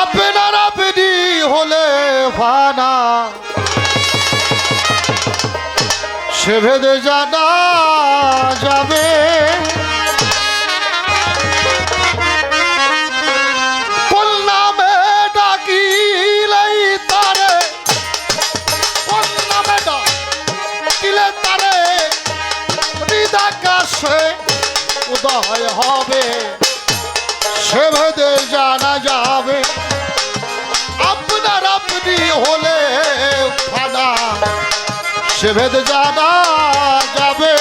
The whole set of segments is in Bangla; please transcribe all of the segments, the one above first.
আপনার আপনি হলে ফানা সে ভেদে জানা যাবে কোন নামে ডাকিলেই তারে কোন নামে ডাকিলে তারে হৃদাকাশে উদয় হবে সে ভেদে জানা যাবে আপনার আপনি হলে ফানা সে ভেদে জানা যাবে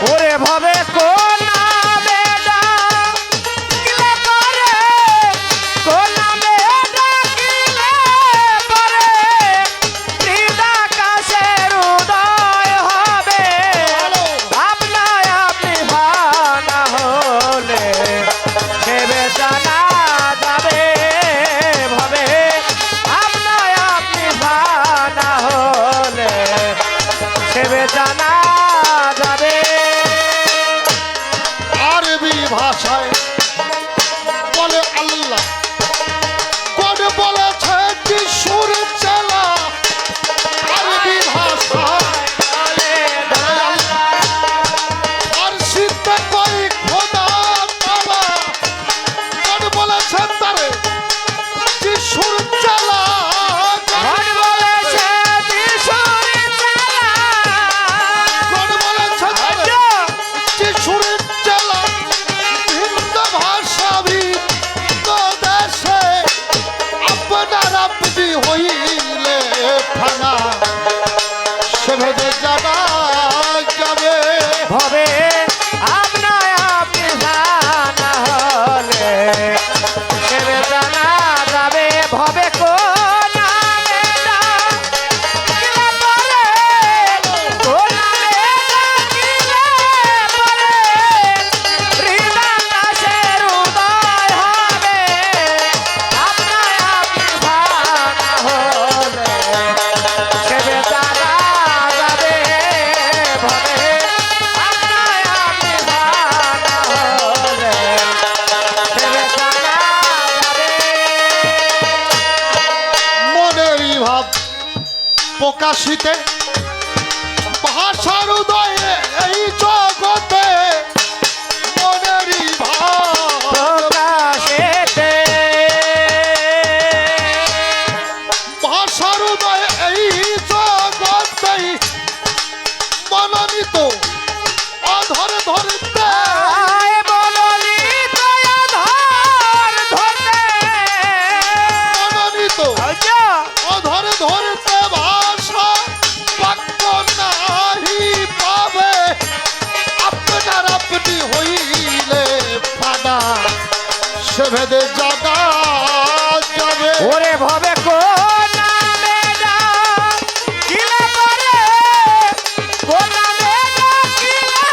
ওরে ভাবে কোন নামে ডাকিলে পরে কোন নামে ডাকিলে পরে হৃদাকাশের উদয় হবে আপনায় আপনি ভানা হলে ভেবে জানা যাবে ভাবে আপনায় আপনি ভানা হলে ভেবে জানা যাবে আরবি ভাষায় বলে আল্লাহ কোন বলেছে যিশুর চেলা আরবি ভাষায় বলে আল্লাহ ফার্সিতে কই খোদা তাআলা কোন বলেছে তারে যিশুর চেলা কোন বলেছে যিশুর চেলা কোন বলেছে তারে যিশুর চেলা ভিন্ন ভাষা ভিন্ন দেশে আপনার আপনি হইলে ফানা সে ভেদে জানা যাবে ভবে আপনায় আপনি জানা হলে ভেবে জানা যাবে ভবে কোন নামে ডাকিলে পরে কোন নামে ডাকিলে পরে হৃদাকাশের উদয় হবে আপনায় আপনি ভানা হলে ভেবে জানা যাবে ভবে আপনায় আপনি ভানা হলে ভেবে জানা যাবে মনেরই ভাব প্রকাশিতে ভাষার উদয়ে এই জগতে মনেরই ভাব প্রকাশেতে ভাষার উদয়ে এই জগতে মনোনীত অধর ধরতে আয় বললি দয়া ধর ধরতে মনোনীত আচ্ছা অধর ধরতে ভাষা বাক্য নাহি পাবে আপনার আপনি হইলে ফানা সে ভেদে জানা যাবে ওরে ভবে কোন নামে ডাকিলে পরে কোন নামে ডাকিলে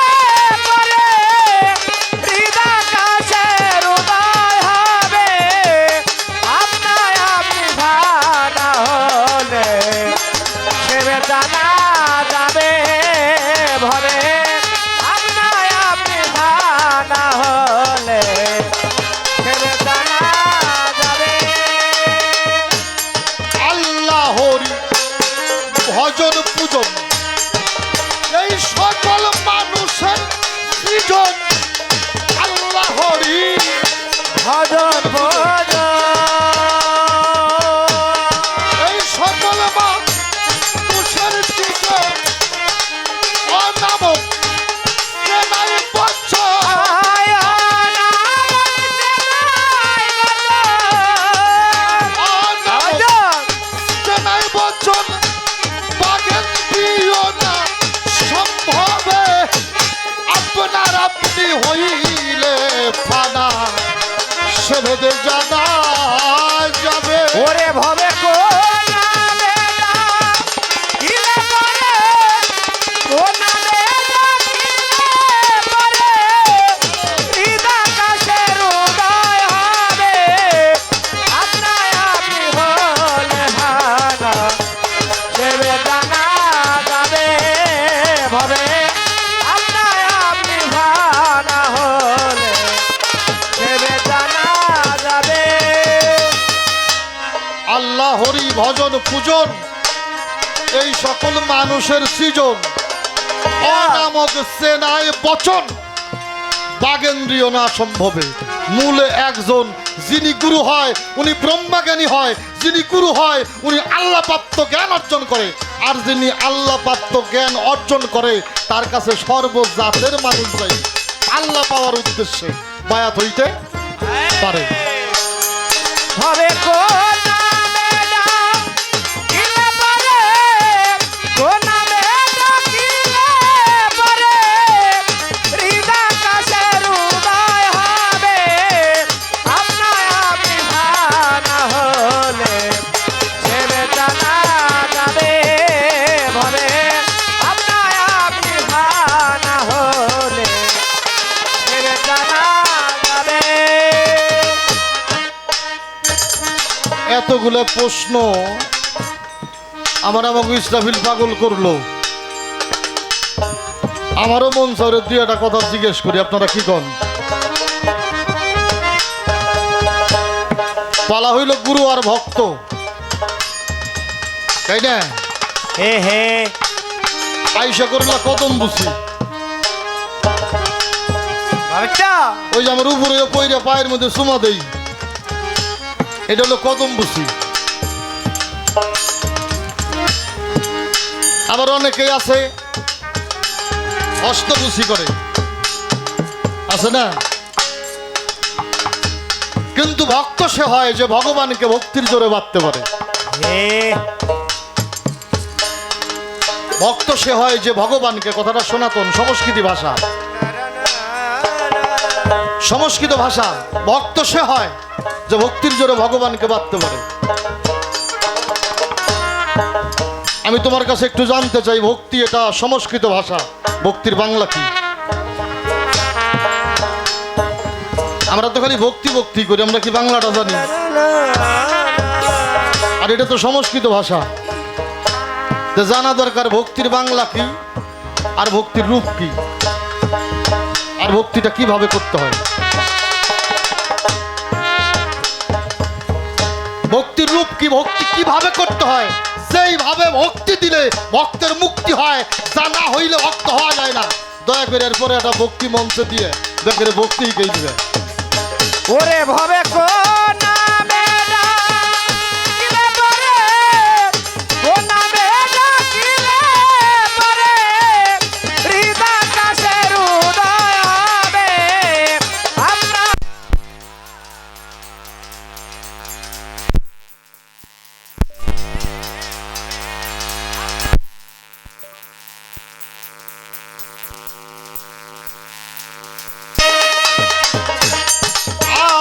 পরে হৃদাকাশের উদয় হবে আপনায় আপনি ভানা হলে ভেবে জানা যাবে ভবে আপনায় আপনি ভানা হলে ভেবে জানা যাবে আল্লাহরি ভজন পূজন এই সকল মানুষের সৃজন আল্লাহরি ভজন ভজন এই সকল মানুষের সৃজন অনামক কে নাই বচ্চন আয় নাম চেনাই অনামক কে নাই বচ্চন বাগেন প্রিয় না সম্ভবে আপনার আপনি হইলে ফানা সে ভেদে জানা যাবে ওরে ভবে কোন নামে ডাকিলে পরে কোন নামে ডাকিলে পরে হৃদাকাশের উদয় হবে আপনায় আপনি হলে ভানা ভেবে জানা যাবে ভবে আপনায় আপনি ভানা হলে হরি ভজন পূজন এই সকল মানুষের সৃজন অনামক সেনায় বচন বাগেন্দ্রীয় না সম্ভবে মূলে একজন যিনি গুরু হয় উনি ব্রহ্মজ্ঞানী হয়, যিনি গুরু হয় উনি আল্লাহ প্রাপ্ত জ্ঞান অর্জন করে, আর যিনি আল্লাহ প্রাপ্ত জ্ঞান অর্জন করে তার কাছে সর্বজাতের মানুষ যায় আল্লাহ পাওয়ার উদ্দেশ্যে বায়াত হইতে পারে। ভবে কোন নামে ডাকিলে পরে, কোন নামে ডাকিলে পরে, হৃদাকাশের উদয় হবে, আপনার আপনি ভানা হলে ছেড়ে জানা যাবে। ভবে আপনার আপনি ভানা হলে ছেড়ে জানা যাবে। এতগুলো প্রশ্ন আমার আমাকে ইসরাফিল পাগল করলো, আমারও মন চাইলে দুই একটা কথা জিজ্ঞেস করি, আপনারা কি কন? পালা হইল গুরু আর ভক্ত, তাই না? হে হে আইসা করলা কদম বুঝি, বাচ্চা ওই যে আমার উপরে পইরা পায়ের মধ্যে চুমা দেই, এটা হলো কদম বুঝি। আবার অনেকেই আছে হস্তবুসি করে, আছে না? কিন্তু ভক্ত সে হয় যে ভগবানকে ভক্তির জোরে বাঁধতে পারে। হে ভক্ত সে হয় যে ভগবানকে, কথাটা সনাতন সংস্কৃতি ভাষা, সংস্কৃত ভাষা, ভক্ত সে হয় যে ভক্তির জোরে ভগবানকে বাঁধতে পারে। আমি তোমার কাছে একটু জানতে চাই, ভক্তি এটা সংস্কৃত ভাষা, ভক্তির বাংলা কি? আমরা তো খালি ভক্তি ভক্তি করি, আমরা কি বাংলাটা জানি? আর এটা তো সংস্কৃত ভাষা, তো জানা দরকার ভক্তির বাংলা কি, আর ভক্তির রূপ কি, আর ভক্তিটা কিভাবে করতে হয়। ভক্তির রূপ কি, ভক্তি কিভাবে করতে হয়, সেইভাবে ভক্তি দিলে ভক্তের মুক্তি হয়, জানা হইলে ভক্ত হওয়া যায় না। দয়া করে এরপরে একটা ভক্তি মঞ্চে দিয়ে দয়া করে ভক্তি শিখিয়ে দিবে। ওরে ভবে কোন নামে ডাকিলে পরে, কোন নামে ডাকিলে পরে, হৃদাকাশের উদয় হবে, আপনার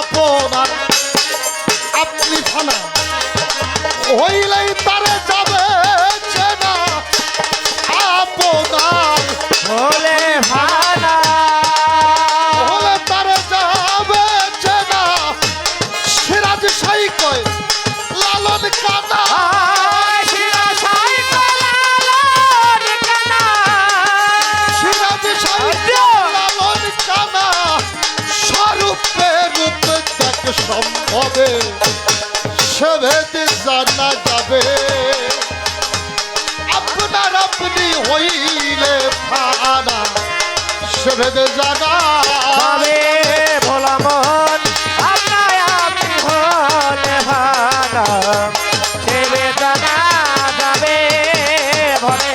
আপনার আপনি থানা হইলেই তারে যাবে চেনা, আপনার হলে ভানা হলে তারে যাবে চেনা। সিরাজ সাই কয় লালন কানা, সিরাজ সাই লালন কানা, স্বরূপে রূপ দেখ সম্ভবে সে ভেদে জানা যাবে। আপনার আপনি হইলে ফানা সে ভেদে জানা ভাবে ভোলা মন, আপনার আপনি হলে ভানা ছেড়ে জানা যাবে। ভবে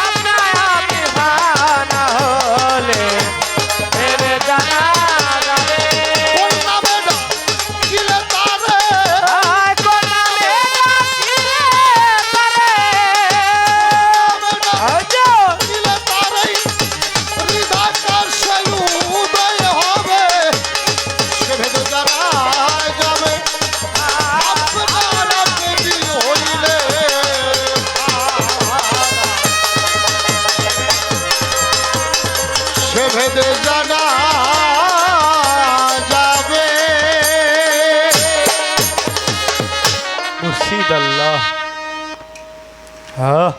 আপনার আপনি ভানা হলে ছেড়ে জানা যাবে। কোন নামে ডাকিলে তারে, আয় কোন নামে ডাকিলে পারে, নামে আজো ডাকিলে তারেই হৃদাকাশের উদয় হবে, সে ভেদে জানা যাবে। আপনার আপনি হইলে সে ভেদে জানা যাবে। মুর্শিদ আল্লাহ। হ্যাঁ